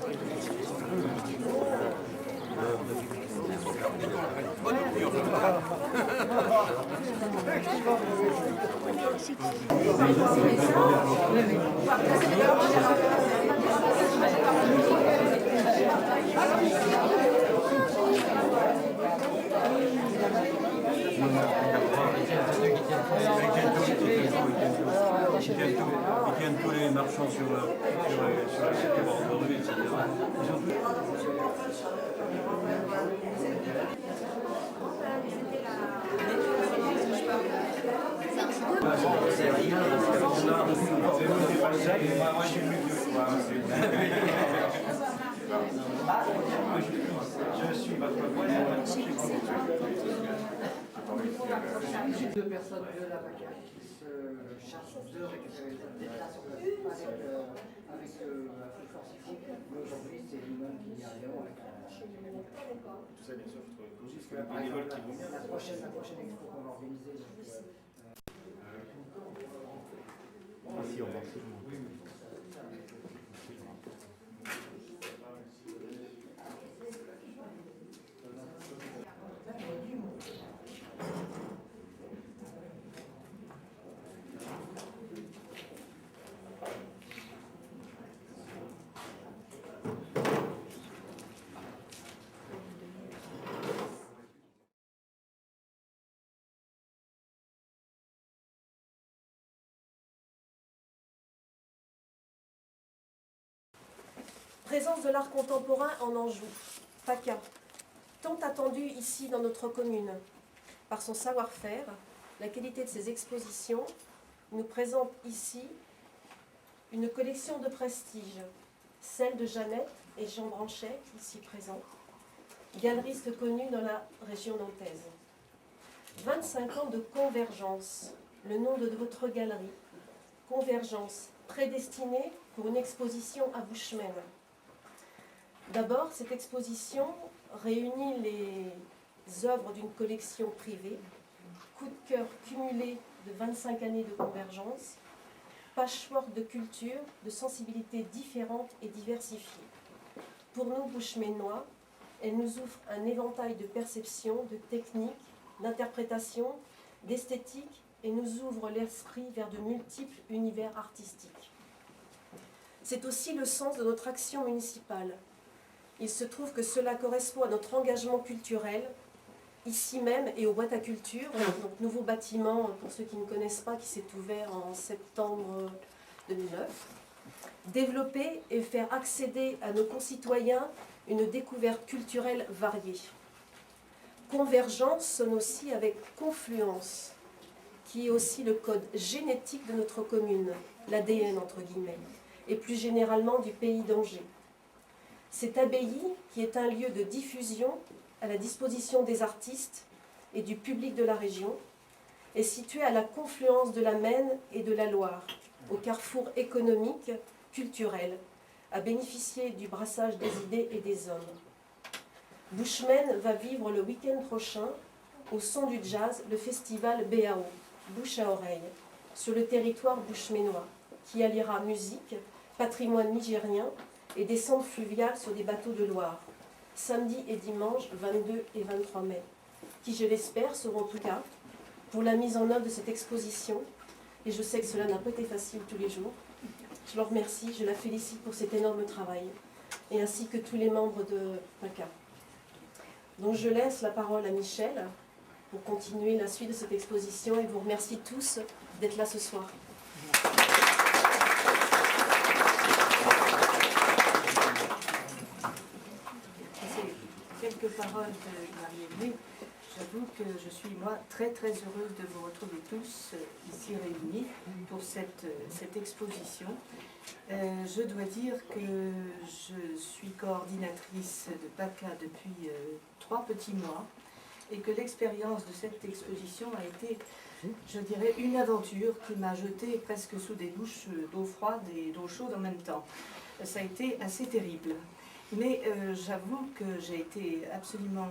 Ils tiennent tous les marchands sur les bords de rue, etc. Je suis votre voisin. Deux personnes de la PACA qui se chargent de récupérer des places avec le forcifié. Mais aujourd'hui, c'est nous-mêmes qui y arrivons avec Tout ça, bien sûr, je trouve juste que, par exemple, la prochaine expo qu'on va organiser. Ici, on va essayer. Présence de l'art contemporain en Anjou, PACA, tant attendu ici dans notre commune. Par son savoir-faire, la qualité de ses expositions, nous présente ici une collection de prestige, celle de Jeannette et Jean Branchet, ici présents, galeristes connus dans la région nantaise. 25 ans de Convergence, le nom de votre galerie. Convergence, prédestinée pour une exposition à Bushman. D'abord, cette exposition réunit les œuvres d'une collection privée, coup de cœur cumulé de 25 années de Convergence, patchwork de cultures, de sensibilités différentes et diversifiées. Pour nous, Bushmanois, elle nous ouvre un éventail de perceptions, de techniques, d'interprétations, d'esthétique et nous ouvre l'esprit vers de multiples univers artistiques. C'est aussi le sens de notre action municipale. Il se trouve que cela correspond à notre engagement culturel, ici même et aux boîtes à culture, donc nouveau bâtiment, pour ceux qui ne connaissent pas, qui s'est ouvert en septembre 2009. Développer et faire accéder à nos concitoyens une découverte culturelle variée. Convergence sonne aussi avec confluence, qui est aussi le code génétique de notre commune, l'ADN entre guillemets, et plus généralement du pays d'Angers. Cette abbaye, qui est un lieu de diffusion à la disposition des artistes et du public de la région, est située à la confluence de la Maine et de la Loire, au carrefour économique, culturel, à bénéficier du brassage des idées et des hommes. Bushman va vivre le week-end prochain, au son du jazz, le festival BAO, Bouche à oreille, sur le territoire bushmanois, qui alliera musique, patrimoine nigérien et descente fluviale sur des bateaux de Loire, samedi et dimanche 22 et 23 mai, qui, je l'espère, seront tout cas pour la mise en œuvre de cette exposition. Et je sais que cela n'a pas été facile tous les jours. Je leur remercie, je la félicite pour cet énorme travail, et ainsi que tous les membres de PACA. Donc je laisse la parole à Michel pour continuer la suite de cette exposition et vous remercie tous d'être là ce soir. Quelques paroles de Marie-Aimée. J'avoue que je suis, moi, très heureuse de vous retrouver tous ici réunis pour cette exposition. Je dois dire que je suis coordinatrice de PACA depuis 3 petits mois et que l'expérience de cette exposition a été, je dirais, une aventure qui m'a jetée presque sous des douches d'eau froide et d'eau chaude en même temps. Ça a été assez terrible. Mais j'avoue que j'ai été absolument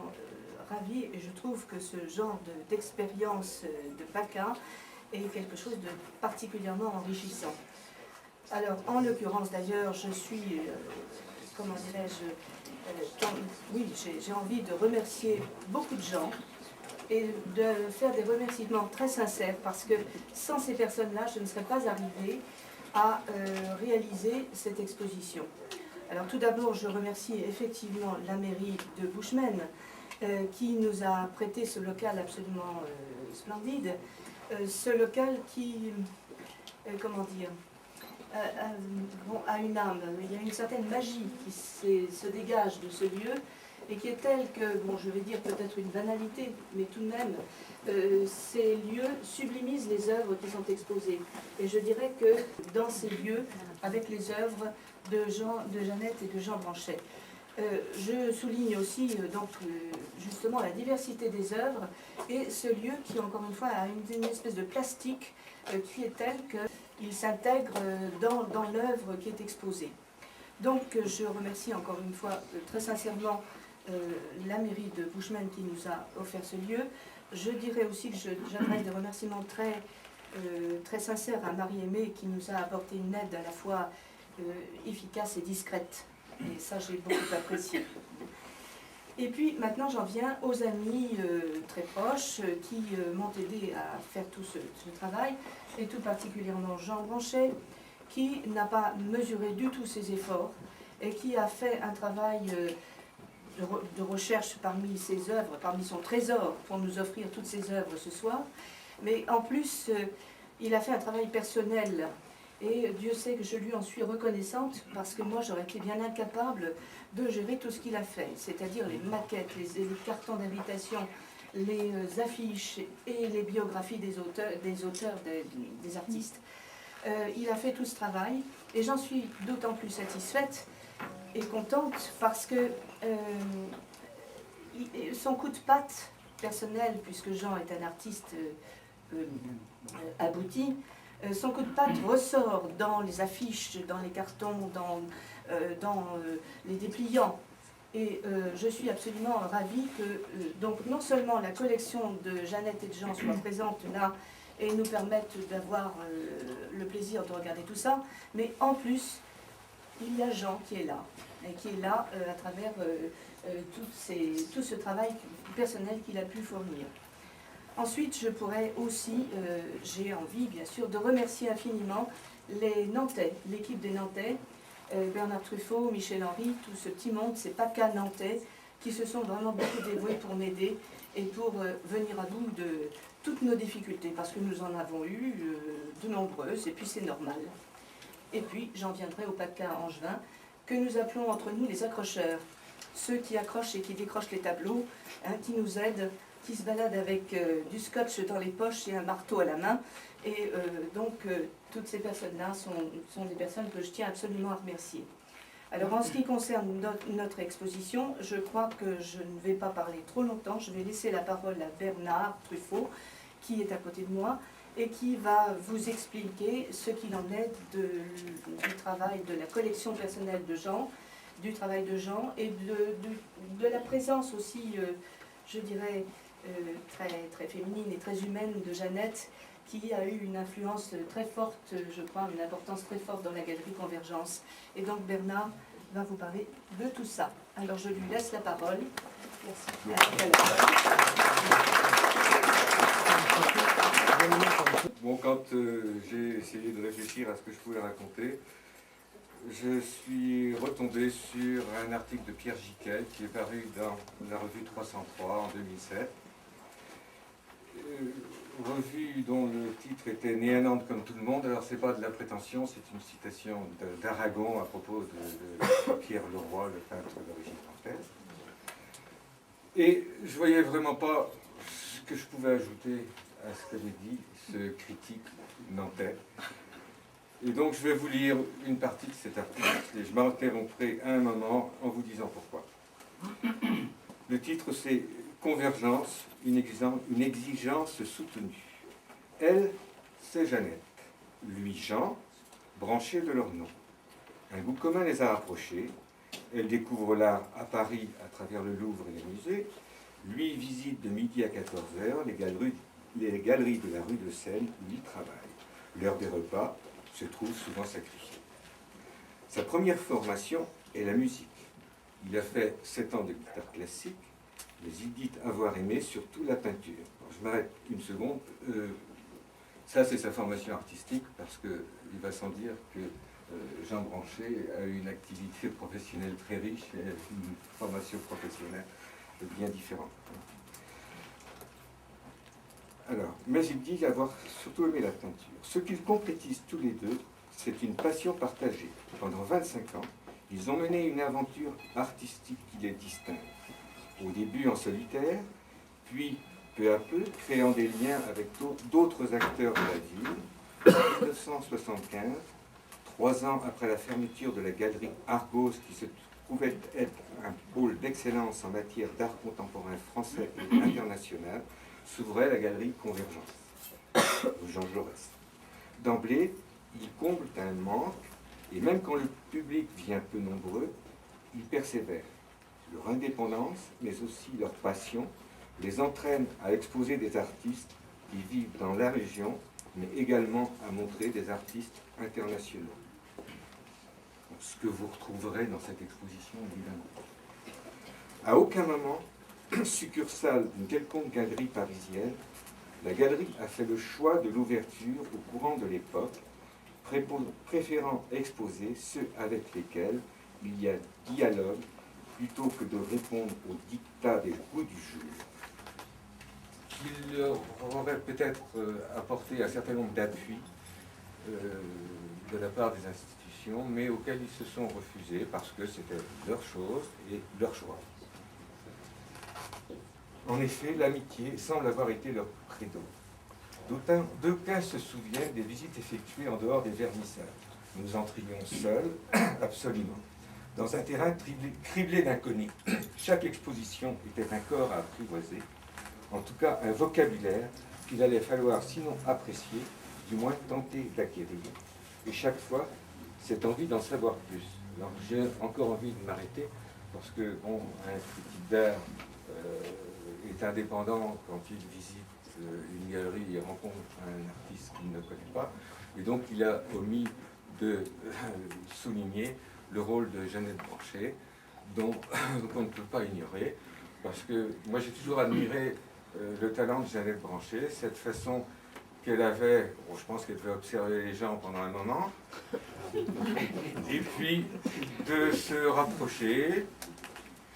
ravie et je trouve que ce genre d'expérience de PACA est quelque chose de particulièrement enrichissant. Alors, en l'occurrence d'ailleurs, je suis comment dirais-je, oui, j'ai envie de remercier beaucoup de gens et de faire des remerciements très sincères parce que sans ces personnes-là, je ne serais pas arrivée à réaliser cette exposition. Alors tout d'abord, je remercie effectivement la mairie de Bushman qui nous a prêté ce local absolument splendide. Ce local qui, comment dire, a une âme. Il y a une certaine magie qui se dégage de ce lieu et qui est telle que, bon, je vais dire peut-être une banalité, mais tout de même, ces lieux sublimisent les œuvres qui sont exposées. Et je dirais que dans ces lieux, avec les œuvres de Jeannette et de Jean Branchet, je souligne aussi donc justement la diversité des œuvres et ce lieu qui, encore une fois, a une espèce de plastique qui est telle qu'il s'intègre dans l'œuvre qui est exposée. Donc je remercie encore une fois très sincèrement la mairie de Bushman qui nous a offert ce lieu. Je dirais aussi que j'adresse des remerciements très sincères à Marie-Aimée qui nous a apporté une aide à la fois efficace et discrète. Et ça, j'ai beaucoup apprécié. Et puis maintenant, j'en viens aux amis très proches qui m'ont aidé à faire tout ce travail, et tout particulièrement Jean Branchet, qui n'a pas mesuré du tout ses efforts et qui a fait un travail de recherche parmi ses œuvres, parmi son trésor, pour nous offrir toutes ses œuvres ce soir. Mais en plus, il a fait un travail personnel. Et Dieu sait que je lui en suis reconnaissante parce que moi j'aurais été bien incapable de gérer tout ce qu'il a fait, c'est-à-dire les maquettes, les cartons d'invitation, les affiches et les biographies des auteurs, des artistes. Il a fait tout ce travail et j'en suis d'autant plus satisfaite et contente parce que son coup de patte personnel, puisque Jean est un artiste abouti, son coup de patte ressort dans les affiches, dans les cartons, dans les dépliants. Et je suis absolument ravie que donc non seulement la collection de Jeannette et de Jean soit présente là et nous permette d'avoir le plaisir de regarder tout ça, mais en plus, il y a Jean qui est là, et qui est là à travers tout ce travail personnel qu'il a pu fournir. Ensuite, je pourrais aussi, j'ai envie bien sûr, de remercier infiniment les Nantais, l'équipe des Nantais, Bernard Truffaut, Michel Henry, tout ce petit monde, ces PACA nantais, qui se sont vraiment beaucoup dévoués pour m'aider et pour venir à bout de toutes nos difficultés, parce que nous en avons eu de nombreuses, et puis c'est normal. Et puis, j'en viendrai au PACA angevin, que nous appelons entre nous les accrocheurs, ceux qui accrochent et qui décrochent les tableaux, hein, qui nous aident, qui se baladent avec du scotch dans les poches et un marteau à la main. Et donc, toutes ces personnes-là sont des personnes que je tiens absolument à remercier. Alors, en ce qui concerne notre exposition, je crois que je ne vais pas parler trop longtemps. Je vais laisser la parole à Bernard Truffaut, qui est à côté de moi, et qui va vous expliquer ce qu'il en est du travail de la collection personnelle de Jean, du travail de Jean, et de la présence aussi, je dirais, très féminine et très humaine de Jeannette, qui a eu une influence très forte, je crois, une importance très forte dans la galerie Convergence. Et donc Bernard va vous parler de tout ça. Alors je lui laisse la parole. Merci. Bon, quand j'ai essayé de réfléchir à ce que je pouvais raconter, je suis retombé sur un article de Pierre Giquel qui est paru dans la revue 303 en 2007. Revue dont le titre était « Né à Nantes comme tout le monde ». Alors, c'est pas de la prétention, c'est une citation d'Aragon à propos de Pierre Leroy, le peintre d'origine nantaise. Et je voyais vraiment pas ce que je pouvais ajouter à ce qu'avait dit ce critique nantais. Et donc, je vais vous lire une partie de cet article et je m'interromprai à un moment en vous disant pourquoi. Le titre, c'est « Convergence, une exigence soutenue ». Elle, c'est Jeannette. Lui, Jean, branchés de leur nom. Un goût commun les a rapprochés. Elle découvre l'art à Paris à travers le Louvre et les musées. Lui visite de midi à 14h les galeries de la rue de Seine où il travaille. L'heure des repas se trouve souvent sacrifiée. Sa première formation est la musique. Il a fait 7 ans de guitare classique, mais il dit avoir aimé surtout la peinture. Alors, je m'arrête une seconde. Ça, c'est sa formation artistique, parce qu'il va sans dire que Jean Branchet a eu une activité professionnelle très riche et une formation professionnelle bien différente. Alors, mais il dit avoir surtout aimé la peinture. Ce qu'ils concrétisent tous les deux, c'est une passion partagée. Pendant 25 ans, ils ont mené une aventure artistique qui les distingue. Au début en solitaire, puis peu à peu, créant des liens avec d'autres acteurs de la ville. En 1975, 3 ans après la fermeture de la galerie Argos, qui se trouvait être un pôle d'excellence en matière d'art contemporain français et international, s'ouvrait la galerie Convergence, Jean Jaurès. D'emblée, ils comblent un manque, et même quand le public vient peu nombreux, ils persévèrent. Leur indépendance, mais aussi leur passion, les entraîne à exposer des artistes qui vivent dans la région, mais également à montrer des artistes internationaux. Ce que vous retrouverez dans cette exposition, évidemment. À aucun moment, succursale d'une quelconque galerie parisienne, la galerie a fait le choix de l'ouverture au courant de l'époque, préférant exposer ceux avec lesquels il y a dialogue plutôt que de répondre aux dictats des goûts du jour. Il leur aurait peut-être apporté un certain nombre d'appuis de la part des institutions, mais auxquels ils se sont refusés parce que c'était leur chose et leur choix. En effet, l'amitié semble avoir été leur credo. D'aucuns se souviennent des visites effectuées en dehors des vernissages. Nous entrions seuls, absolument, dans un terrain criblé d'inconnus. Chaque exposition était un corps à apprivoiser, en tout cas un vocabulaire qu'il allait falloir sinon apprécier, du moins tenter d'acquérir. Et chaque fois, cette envie d'en savoir plus. Alors j'ai encore envie de m'arrêter, parce que bon, un critique d'art est indépendant quand il visite une galerie et rencontre un artiste qu'il ne connaît pas. Et donc il a omis de souligner le rôle de Jeannette Branchet, dont on ne peut pas ignorer, parce que moi j'ai toujours admiré le talent de Jeannette Branchet, cette façon qu'elle avait, bon, je pense qu'elle devait observer les gens pendant un moment, et puis de se rapprocher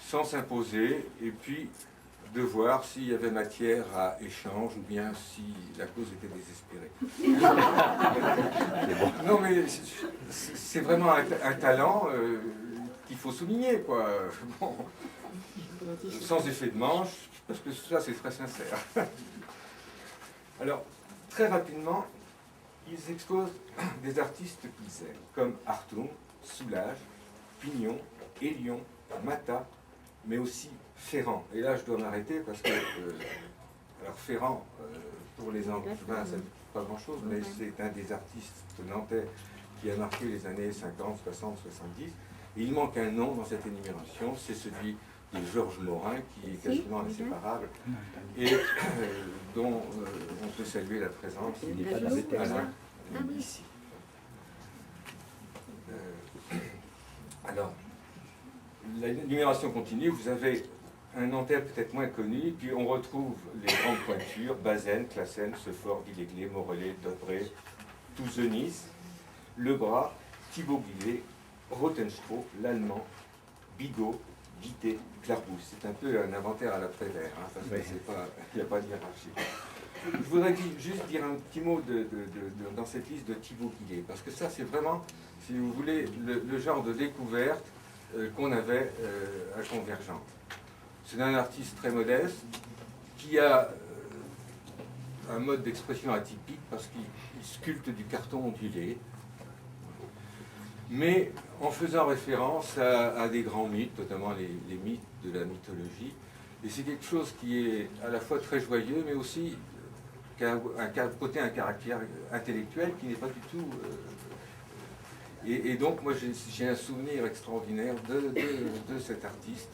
sans s'imposer, et puis de voir s'il y avait matière à échange ou bien si la cause était désespérée. Non mais c'est vraiment un talent qu'il faut souligner, quoi. Bon, sans effet de manche, parce que ça c'est très sincère. Alors, très rapidement, ils exposent des artistes qu'ils aiment, comme Hartung, Soulage, Pignon, Hélion, Mata, mais aussi Ferrand. Et là, je dois m'arrêter parce que, alors Ferrand, pour les Angevins, ça ne dit pas grand-chose, mais c'est un des artistes nantais qui a marqué les années 50, 60, 70. Et il manque un nom dans cette énumération, c'est celui de Georges Morin, qui est quasiment inséparable, et dont on peut saluer la présence ici. Alors, la numération continue, vous avez un Nantais peut-être moins connu, puis on retrouve les grandes pointures, Bazaine, Classen, Sephore, Villeglé, Morellet, Debré, Touzenis, Lebras, Thibaut Guillet, Rothenstro, l'Allemand, Bigot, Guité, Clarbousse. C'est un peu un inventaire à la Prévert, hein, parce qu'il n'y a pas de hiérarchie. Je voudrais juste dire un petit mot dans cette liste de Thibaut Guillet, parce que ça c'est vraiment, si vous voulez, le genre de découverte qu'on avait à Convergente. C'est un artiste très modeste qui a un mode d'expression atypique parce qu'il sculpte du carton ondulé, mais en faisant référence à des grands mythes, notamment les mythes de la mythologie. Et c'est quelque chose qui est à la fois très joyeux, mais aussi qui a un caractère intellectuel qui n'est pas du tout... Et donc, moi, j'ai un souvenir extraordinaire de cet artiste.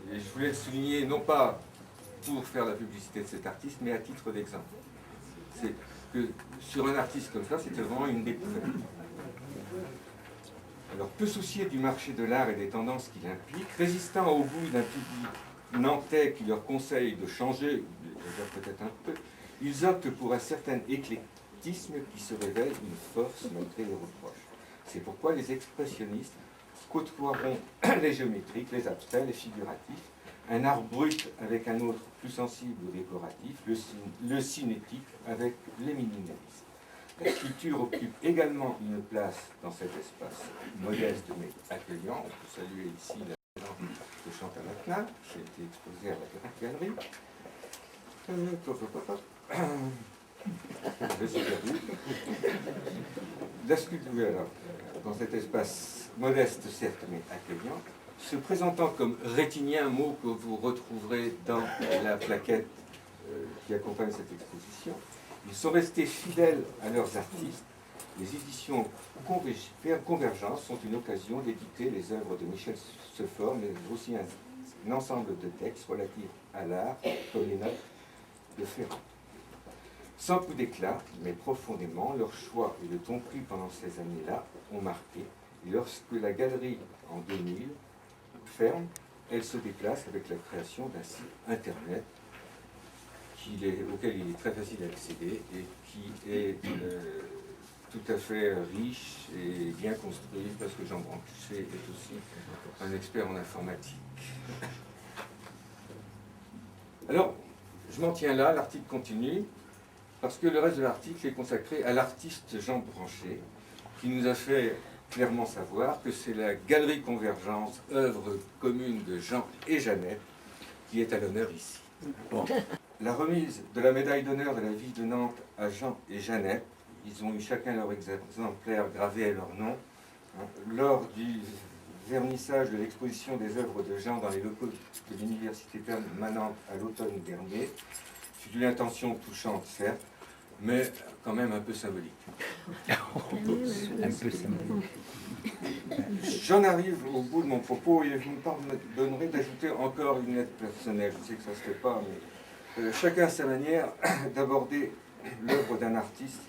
Et je voulais le souligner, non pas pour faire la publicité de cet artiste, mais à titre d'exemple. C'est que sur un artiste comme ça, c'était vraiment une découverte. Alors, peu souciés du marché de l'art et des tendances qu'il implique, résistant au goût d'un public nantais qui leur conseille de changer, peut-être un peu, ils optent pour un certain éclectisme qui se révèle une force malgré les reproches. C'est pourquoi les expressionnistes côtoieront les géométriques, les abstraits, les figuratifs, un art brut avec un autre plus sensible au décoratif, le cinétique avec les minimalistes. La sculpture occupe également une place dans cet espace modeste mais accueillant. On peut saluer ici la présence de Chantal Atnal, qui a été exposée à la galerie. Je suis perdu. La sculpture, alors, dans cet espace modeste, certes, mais accueillant, se présentant comme rétinien, mot que vous retrouverez dans la plaquette qui accompagne cette exposition, ils sont restés fidèles à leurs artistes. Les éditions Convergence sont une occasion d'éditer les œuvres de Michel Sephore, mais aussi un ensemble de textes relatifs à l'art, comme les notes de Ferrand. Sans coup d'éclat, mais profondément, leur choix et le ton pris pendant ces années-là ont marqué. Et lorsque la galerie, en 2000, ferme, elle se déplace avec la création d'un site internet auquel il est très facile d'accéder et qui est tout à fait riche et bien construit, parce que Jean Branchet est aussi un expert en informatique. Alors, je m'en tiens là, l'article continue, parce que le reste de l'article est consacré à l'artiste Jean Branchet, qui nous a fait clairement savoir que c'est la Galerie Convergence, œuvre commune de Jean et Jeannette, qui est à l'honneur ici. Bon. La remise de la médaille d'honneur de la ville de Nantes à Jean et Jeannette, ils ont eu chacun leur exemplaire gravé à leur nom, lors du vernissage de l'exposition des œuvres de Jean dans les locaux de l'université permanente à l'automne dernier, fut d'une intention touchante, certes, mais quand même un peu symbolique. Un peu symbolique. J'en arrive au bout de mon propos et je me pardonnerai d'ajouter encore une lettre personnelle. Je sais que ça ne se fait pas, mais chacun a sa manière d'aborder l'œuvre d'un artiste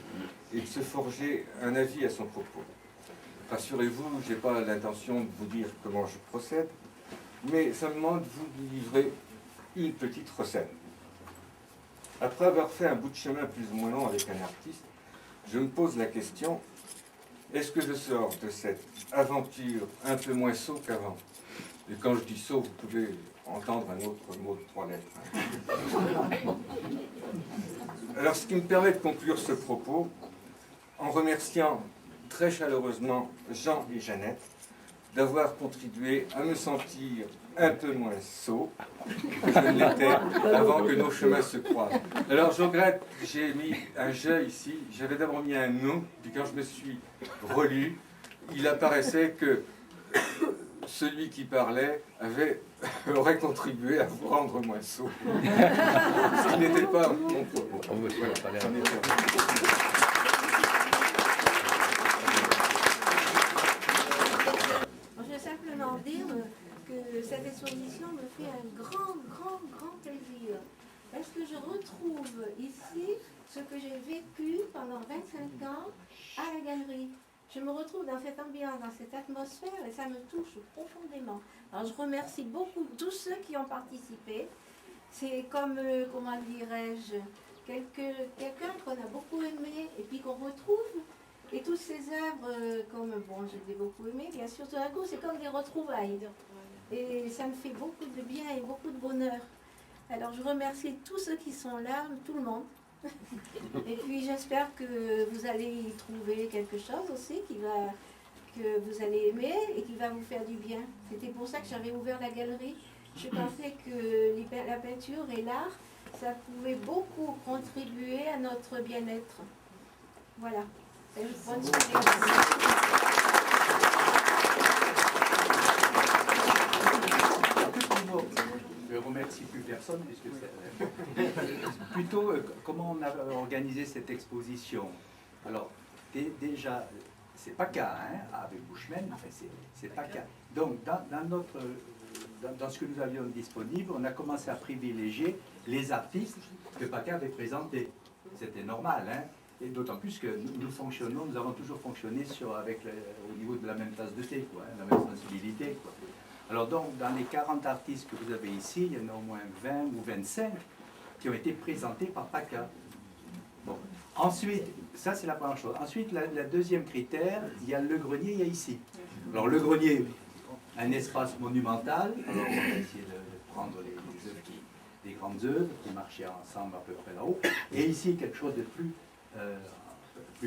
et de se forger un avis à son propos. Rassurez-vous, je n'ai pas l'intention de vous dire comment je procède, mais simplement de vous livrer une petite recette. Après avoir fait un bout de chemin plus ou moins long avec un artiste, je me pose la question, est-ce que je sors de cette aventure un peu moins sot qu'avant? Et quand je dis sot, vous pouvez entendre un autre mot de 3 lettres. Alors, ce qui me permet de conclure ce propos, en remerciant très chaleureusement Jean et Jeannette d'avoir contribué à me sentir un peu moins sot que je ne l'étais avant que nos chemins se croisent. Alors je regrette, j'ai mis un « je » ici, j'avais d'abord mis un « nous », puis quand je me suis relu, il apparaissait que celui qui parlait aurait contribué à vous rendre moins sot. Ce qui n'était pas mon propos. Voilà, j'en ai terminé. Simplement dire que cette exposition me fait un grand plaisir. Parce que je retrouve ici ce que j'ai vécu pendant 25 ans à la galerie. Je me retrouve dans cette ambiance, dans cette atmosphère et ça me touche profondément. Alors je remercie beaucoup tous ceux qui ont participé. C'est comme, comment dirais-je, quelqu'un qu'on a beaucoup aimé et puis qu'on retrouve. Et toutes ces œuvres, comme, bon, je les ai beaucoup aimées, bien sûr, tout d'un coup, c'est comme des retrouvailles. Et ça me fait beaucoup de bien et beaucoup de bonheur. Alors, je remercie tous ceux qui sont là, tout le monde. Et puis, j'espère que vous allez y trouver quelque chose aussi que vous allez aimer et qui va vous faire du bien. C'était pour ça que j'avais ouvert la galerie. Je pensais que la peinture et l'art, ça pouvait beaucoup contribuer à notre bien-être. Voilà. Bonne soirée. Je ne remercie plus personne puisque c'est plutôt comment on a organisé cette exposition. Alors déjà, c'est PACA avec Bushman, enfin, c'est PACA. Donc dans ce que nous avions disponible, on a commencé à privilégier les artistes que PACA avait présentés. C'était normal, hein. Et d'autant plus que nous avons toujours fonctionné au niveau de la même tasse de thé, quoi, hein, la même sensibilité. Quoi. Alors donc, dans les 40 artistes que vous avez ici, il y en a au moins 20 ou 25 qui ont été présentés par PACA. Bon. Ensuite, ça c'est la première chose. Ensuite, la deuxième critère, il y a le grenier, il y a ici. Alors le grenier, un espace monumental. Alors on va essayer de prendre les œuvres des grandes œuvres qui marchaient ensemble à peu près là-haut. Et ici, quelque chose de plus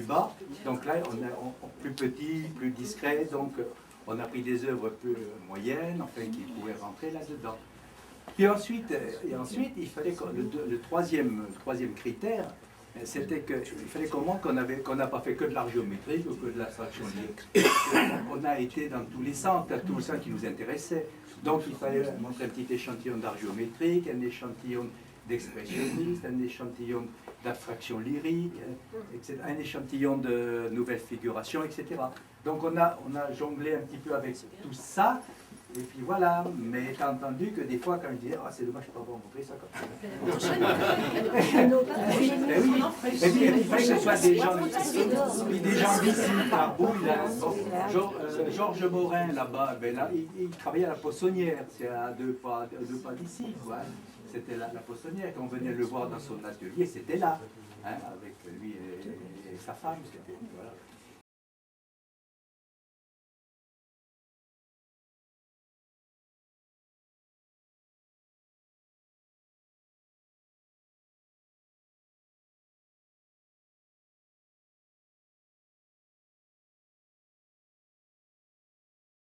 bas. Donc là, on a plus petit, plus discret. Donc on a pris des œuvres plus moyennes, enfin qui pouvaient rentrer là-dedans. Et ensuite, il fallait que le troisième critère, c'était qu'il fallait qu'on montre qu'on n'a pas fait que de l'art géométrique ou que de l'abstraction lyrique. On a été dans tous les sens, tout ça qui nous intéressait. Donc il fallait montrer un petit échantillon d'art géométrique, un échantillon d'expressionniste, un échantillon d'abstraction lyrique, etc., un échantillon de nouvelles figurations, etc. Donc on a jonglé un petit peu avec tout ça. Et puis voilà, mais étant entendu que des fois, quand je disais, ah c'est dommage, je ne peux pas vous montrer ça comme ça. Et puis il fallait que ce soit des gens d'ici, par bout. Georges Morin, là-bas, il travaillait à la Poissonnière, c'est à deux pas d'ici, quoi. C'était la Poissonnière, quand on venait le voir dans son atelier, c'était là, hein, avec lui et sa femme. Voilà.